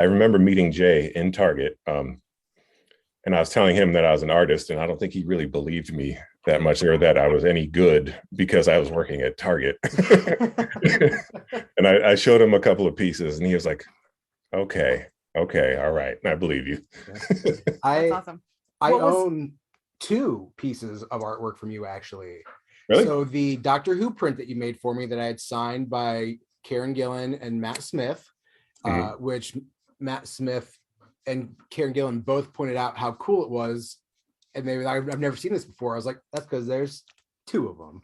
I remember meeting Jay in Target, and I was telling him that I was an artist, and I don't think he really believed me that much, or that I was any good because I was working at Target. And I showed him a couple of pieces, and he was like, "Okay, okay, all right, I believe you." That's awesome. I own two pieces of artwork from you, actually. Really? So the Doctor Who print that you made for me that I had signed by Karen Gillan and Matt Smith, which Matt Smith and Karen Gillan both pointed out how cool it was. And I've never seen this before. I was like, that's because there's two of them.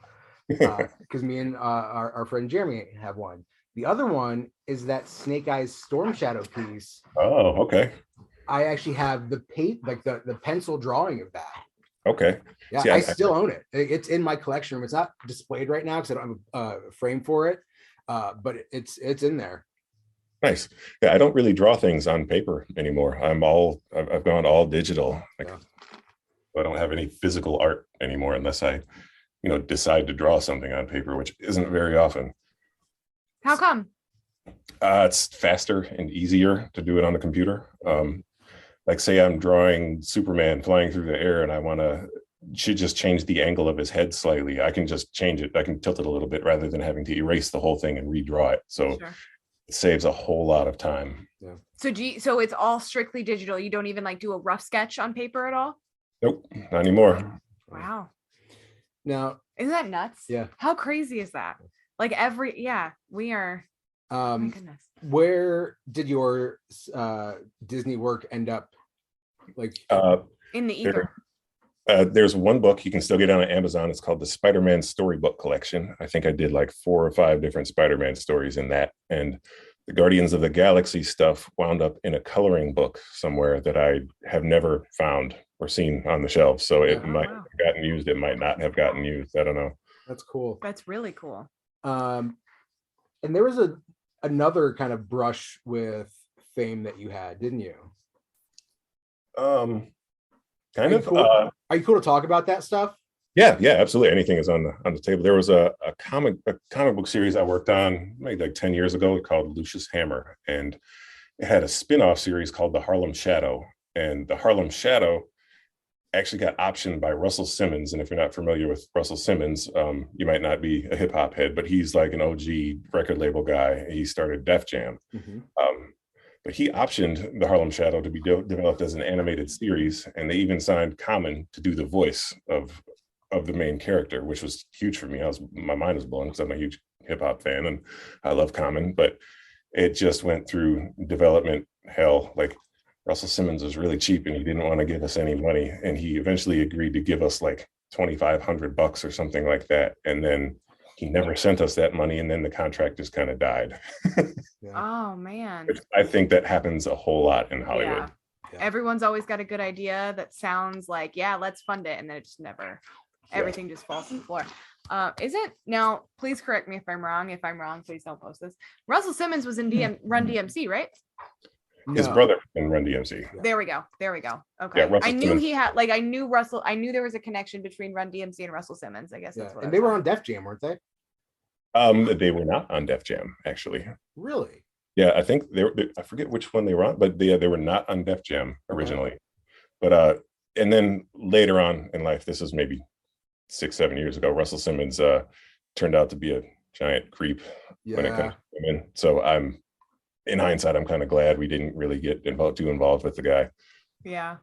Because me and our friend Jeremy have one. The other one is that Snake Eyes Storm Shadow piece. Oh, okay. I actually have the the pencil drawing of that. Okay. Yeah, I still own it. It's in my collection room. It's not displayed right now because I don't have a frame for it, but it's in there. Nice. Yeah, I don't really draw things on paper anymore. I've gone all digital. I don't have any physical art anymore unless I, decide to draw something on paper, which isn't very often. How come? It's faster and easier to do it on the computer. Like say I'm drawing Superman flying through the air and I should just change the angle of his head slightly. I can just change it. I can tilt it a little bit rather than having to erase the whole thing and redraw it. So it saves a whole lot of time. Yeah. So it's all strictly digital. You don't even do a rough sketch on paper at all? Nope, not anymore. Wow. Now, isn't that nuts? Yeah. How crazy is that? We are. Oh my goodness. Where did your Disney work end up? In the ether. There's one book you can still get on Amazon. It's called the Spider-Man Storybook Collection. I think I did 4 or 5 different Spider-Man stories in that. And the Guardians of the Galaxy stuff wound up in a coloring book somewhere that I have never found or seen on the shelves. So it might have gotten used. It might not have gotten used. I don't know. That's cool. That's really cool. And there was another kind of brush with fame that you had, didn't you? Kind of. Cool? Are you cool to talk about that stuff? Yeah, absolutely. Anything is on the table. There was a comic book series I worked on maybe 10 years ago called Lucius Hammer, and it had a spin-off series called The Harlem Shadow. And The Harlem Shadow actually got optioned by Russell Simmons. And if you're not familiar with Russell Simmons, you might not be a hip hop head, but he's like an OG record label guy. He started Def Jam. But he optioned The Harlem Shadow to be developed as an animated series. And they even signed Common to do the voice of the main character, which was huge for me. My mind was blown because I'm a huge hip hop fan and I love Common, but it just went through development hell. Russell Simmons was really cheap and he didn't want to give us any money. And he eventually agreed to give us $2,500 or something like that. And then he never sent us that money. And then the contract just kind of died. Oh man. I think that happens a whole lot in Hollywood. Yeah. Everyone's always got a good idea that sounds like, let's fund it. And then it just never, everything just falls to the floor. Now, please correct me if I'm wrong. If I'm wrong, please don't post this. Russell Simmons was in Run DMC, right? His brother in Run DMC. There we go. Okay. Yeah, I knew he had I knew Russell. I knew there was a connection between Run DMC and Russell Simmons. I guess that's what. And they were on Def Jam, weren't they? They were not on Def Jam, actually. Really? Yeah, I think I forget which one they were on, but they were not on Def Jam originally. Okay. But and then later on in life, this is maybe 6-7 years ago, Russell Simmons turned out to be a giant creep when it comes to women. So in hindsight, I'm kind of glad we didn't really get too involved with the guy. Yeah.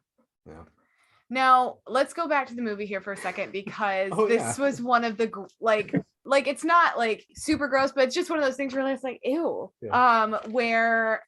Now let's go back to the movie here for a second, because this was one of the it's not super gross, but it's just one of those things where it's ew. Where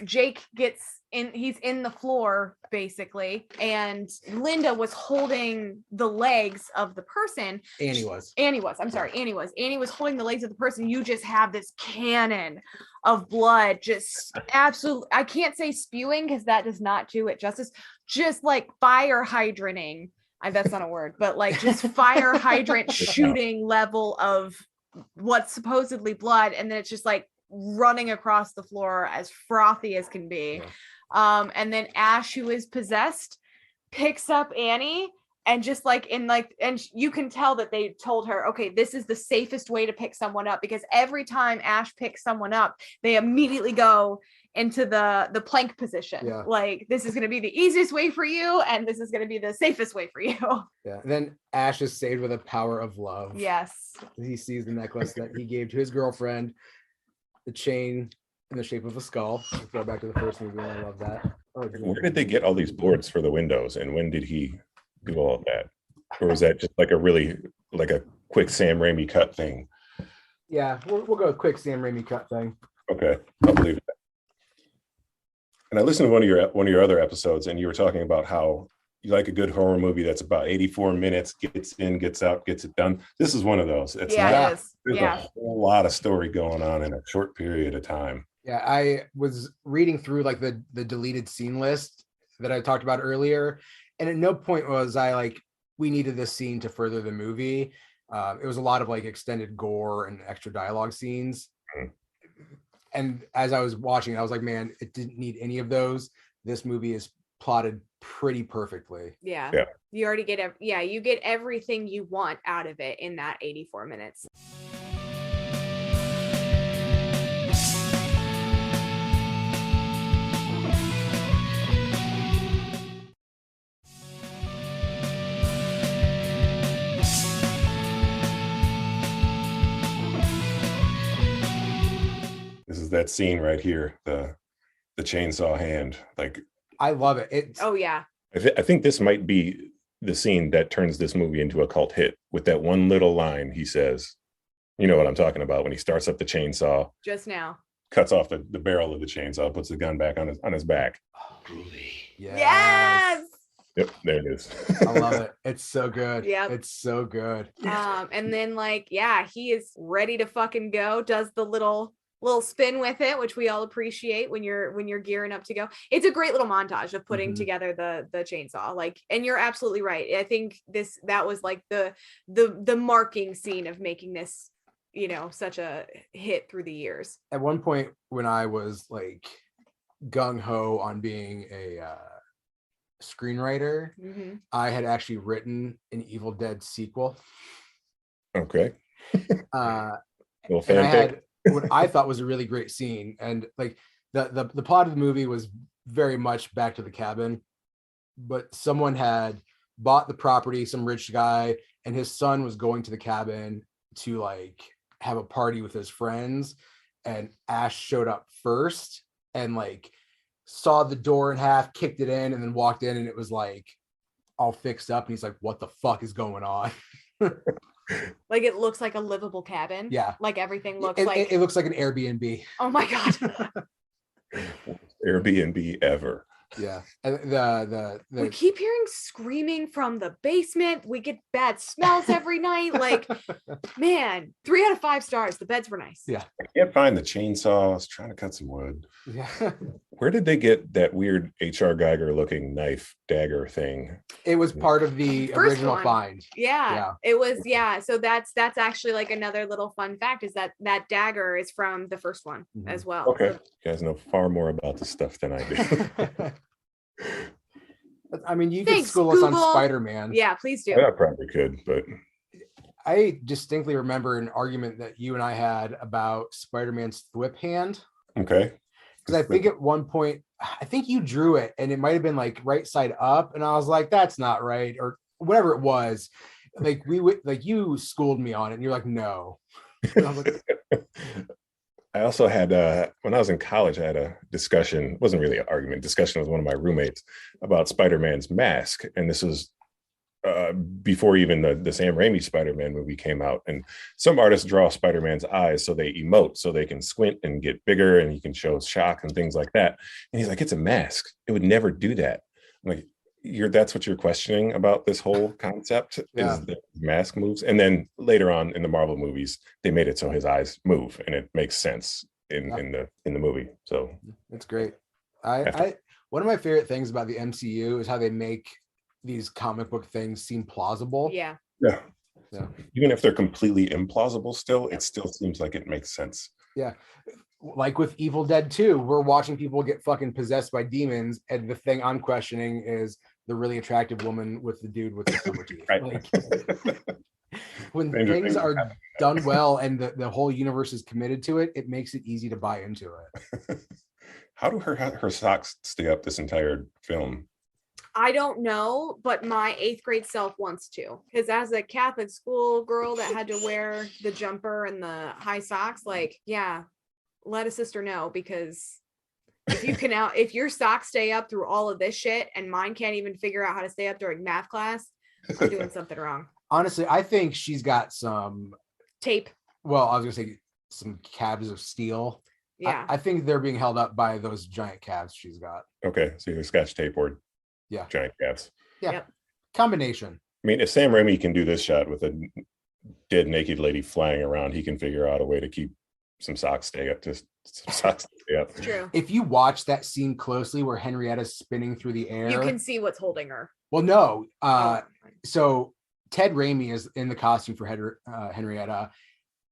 Jake gets in, he's in the floor basically, and Linda was holding the legs of the person. Annie was holding the legs of the person. You just have this cannon of blood, just absolutely, I can't say spewing because that does not do it justice, just fire hydranting. That's not a word, but just fire hydrant shooting level of what's supposedly blood, and then it's just running across the floor as frothy as can be. And then Ash, who is possessed, picks up Annie and just and you can tell that they told her, okay, this is the safest way to pick someone up, because every time Ash picks someone up, they immediately go into the plank position. Yeah. Like, this is going to be the easiest way for you, and this is going to be the safest way for you. Yeah. And then Ash is saved with the power of love. Yes. He sees the necklace that he gave to his girlfriend, the chain in the shape of a skull. Let's go back to the first movie. I love that. Where did they get all these boards for the windows, and when did he do all of that? Or was that just like a quick Sam Raimi cut thing? Yeah, we'll go with quick Sam Raimi cut thing. Okay, I'll believe that. And I listened to one of your other episodes, and you were talking about how you like a good horror movie that's about 84 minutes, gets in, gets out, gets it done. This is one of those. It's it is. There's a whole lot of story going on in a short period of time. Yeah, I was reading through like the deleted scene list that I talked about earlier, and at no point was I like, we needed this scene to further the movie. It was a lot of like extended gore and extra dialogue scenes. Mm-hmm. And as I was watching, I was like, man, it didn't need any of those. This movie is plotted pretty perfectly. Yeah. You already get you get everything you want out of it in that 84 minutes. This is that scene right here, the chainsaw hand. Like, I love it. I think this might be the scene that turns this movie into a cult hit, with that one little line he says. You know what I'm talking about, when he starts up the chainsaw. Just now. Cuts off the barrel of the chainsaw, puts the gun back on his back. Yes. Yep, there it is. I love it. It's so good. Yeah, it's so good. And then he is ready to fucking go. Does the little spin with it, which we all appreciate when you're gearing up to go. It's a great little montage of putting together the chainsaw. Like, and you're absolutely right. I think that was like the marking scene of making this, such a hit through the years. At one point when I was like gung-ho on being a screenwriter, I had actually written an Evil Dead sequel. Okay. Well, and I had what I thought was a really great scene, and like the plot of the movie was very much back to the cabin, but someone had bought the property, some rich guy, and his son was going to the cabin to like have a party with his friends, and Ash showed up first and like saw the door in half, kicked it in, and then walked in, and it was like all fixed up, and he's like, what the fuck is going on? Like, it looks like a livable cabin. Yeah, like everything looks it looks like an Airbnb. Oh my god. Airbnb ever. Yeah. And the we keep hearing screaming from the basement. We get bad smells every night. Like, man, 3 out of 5 stars. The beds were nice. Yeah. I can't find the chainsaw. I was trying to cut some wood. Yeah. Where did they get that weird H.R. Geiger looking knife dagger thing? It was part of the First original one. find. Yeah. It was. Yeah. So that's actually like another little fun fact, is that dagger is from the first one as well. Okay. You guys know far more about this stuff than I do. I mean, you could school us on Spider-Man. Yeah, please do. I probably could, but I distinctly remember an argument that you and I had about Spider-Man's thwip hand. Okay. Because I think at one point, I think you drew it and it might have been like right side up, and I was like, that's not right, or whatever it was. Like you schooled me on it, and you're like, no. And I was like, I also had, when I was in college, I had a discussion, it wasn't really an argument, discussion with one of my roommates about Spider-Man's mask. And this was before even the Sam Raimi Spider-Man movie came out. And some artists draw Spider-Man's eyes so they emote, so they can squint and get bigger, and you can show shock and things like that. And he's like, it's a mask. It would never do that. I'm like, that's what you're questioning about this whole concept, is the mask moves. And then later on in the Marvel movies, they made it so his eyes move, and it makes sense in the movie. So it's great. I one of my favorite things about the MCU is how they make these comic book things seem plausible. Yeah. Even if they're completely implausible still, it still seems like it makes sense. Yeah. Like with Evil Dead 2, we're watching people get fucking possessed by demons, and the thing I'm questioning is the really attractive woman with the dude with the silver teeth. Right. Like, when things are done well and the whole universe is committed to it, it makes it easy to buy into it. How do her socks stay up this entire film? I don't know, but my 8th grade self wants to. Because as a Catholic school girl that had to wear the jumper and the high socks, like, yeah, let a sister know, because if your socks stay up through all of this shit and mine can't even figure out how to stay up during math class, I'm doing something wrong. Honestly, I think she's got some tape. Well, I was gonna say some calves of steel. Yeah. I think they're being held up by those giant calves she's got. Okay, so you scotch tape or giant calves. Yeah. Yep. Combination. I mean, if Sam Raimi can do this shot with a dead naked lady flying around, he can figure out a way to keep some socks stay up. True. If you watch that scene closely where Henrietta's spinning through the air, you can see what's holding her. Well, no. So Ted Raimi is in the costume for Henrietta.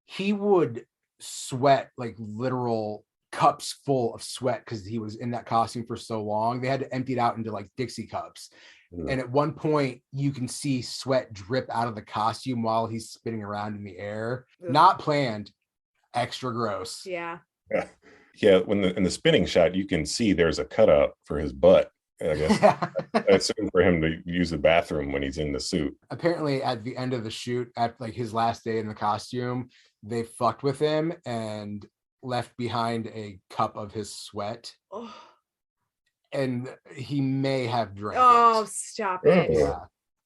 He would sweat, like literal cups full of sweat, because he was in that costume for so long. They had to empty it out into like Dixie cups. And at one point you can see sweat drip out of the costume while he's spinning around in the air. Not planned. Extra gross. Yeah. When in the spinning shot, you can see there's a cutout for his butt, I guess. That's for him to use the bathroom when he's in the suit. Apparently at the end of the shoot, at like his last day in the costume, they fucked with him and left behind a cup of his sweat. Oh. And he may have drank it. Stop it. Yeah.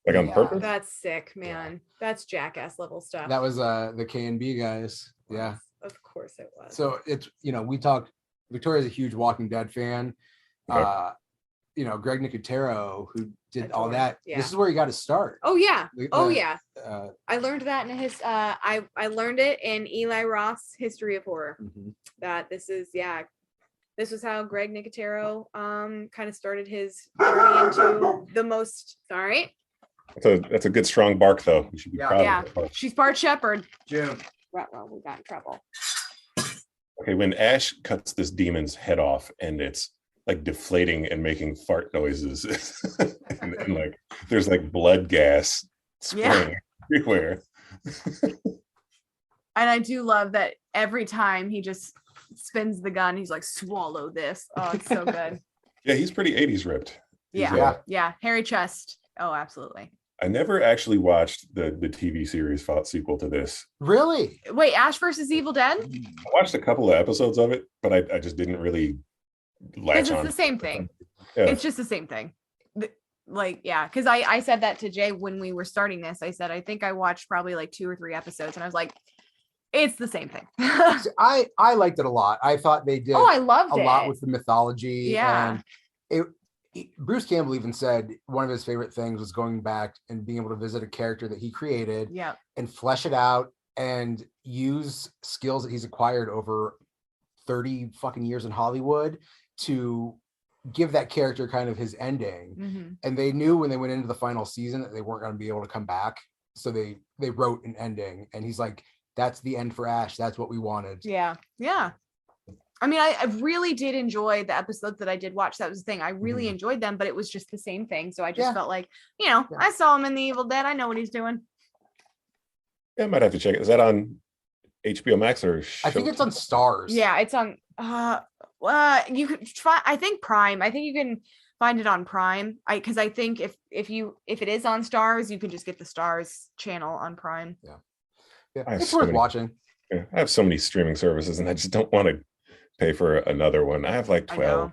Like on purpose? That's sick, man. Yeah. That's jackass level stuff. That was the K&B guys. Yeah. Of course it was. So it's, we talked, Victoria's a huge Walking Dead fan. Okay. Greg Nicotero, who did all that. Yeah. This is where he got to start. Oh yeah. I learned that in his I learned it in Eli Roth's History of Horror. Mm-hmm. That this was how Greg Nicotero kind of started his journey into the most. Sorry. That's a good strong bark though. You should be proud of it. She's part shepherd. Jim. Well, we got in trouble. Okay, when Ash cuts this demon's head off and it's like deflating and making fart noises, and like there's like blood gas spraying everywhere. And I do love that every time he just spins the gun, he's like, swallow this. Oh, it's so good. Yeah, he's pretty 80s ripped. Yeah. Hairy chest. Oh, absolutely. I never actually watched the TV series sequel to this. Really? Wait, Ash versus Evil Dead? I watched a couple of episodes of it, but I just didn't really latch on. It's the same thing. Yeah. It's just the same thing. Like, yeah, because I said that to Jay when we were starting this. I said, I think I watched probably like 2 or 3 episodes, and I was like, it's the same thing. I liked it a lot. I thought they did I loved a lot with the mythology. Yeah. And Bruce Campbell even said one of his favorite things was going back and being able to visit a character that he created and flesh it out and use skills that he's acquired over 30 fucking years in Hollywood to give that character kind of his ending. Mm-hmm. And they knew when they went into the final season that they weren't going to be able to come back. So they wrote an ending, and he's like, that's the end for Ash. That's what we wanted. Yeah. Yeah. I mean, I really did enjoy the episodes that I did watch. That was the thing. I really enjoyed them, but it was just the same thing. So I just felt like, I saw him in The Evil Dead. I know what he's doing. Yeah, I might have to check it. Is that on HBO Max or I think it's on Stars. Yeah, it's on you could try, I think Prime. I think you can find it on Prime. Because I think if it is on Stars, you can just get the Stars channel on Prime. Yeah. It's worth watching. Yeah, I have so many streaming services and I just don't want to pay for another one. I have like 12.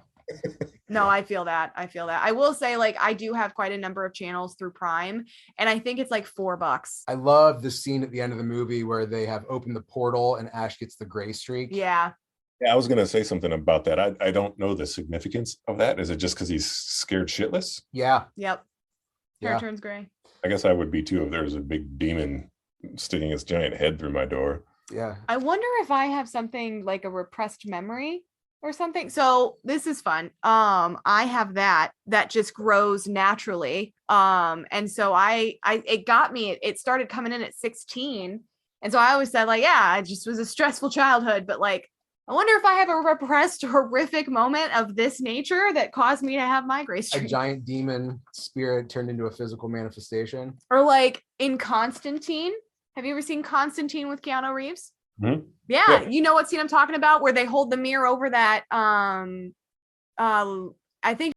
No, I feel that. I will say, like, I do have quite a number of channels through Prime, and I think it's like $4. I love the scene at the end of the movie where they have opened the portal and Ash gets the gray streak. Yeah, I was gonna say something about that. I don't know the significance of that. Is it just because he's scared shitless? Yeah. Yep. Hair turns gray. I guess I would be too if there was a big demon sticking its giant head through my door. Yeah. I wonder if I have something like a repressed memory or something. So this is fun. I have that just grows naturally. And so it got me, it started coming in at 16. And so I always said, like, yeah, it just was a stressful childhood, but like, I wonder if I have a repressed horrific moment of this nature that caused me to have my gray streak. A giant demon spirit turned into a physical manifestation. Or like in Constantine. Have you ever seen Constantine with Keanu Reeves? Mm-hmm. Yeah, you know what scene I'm talking about, where they hold the mirror over that I think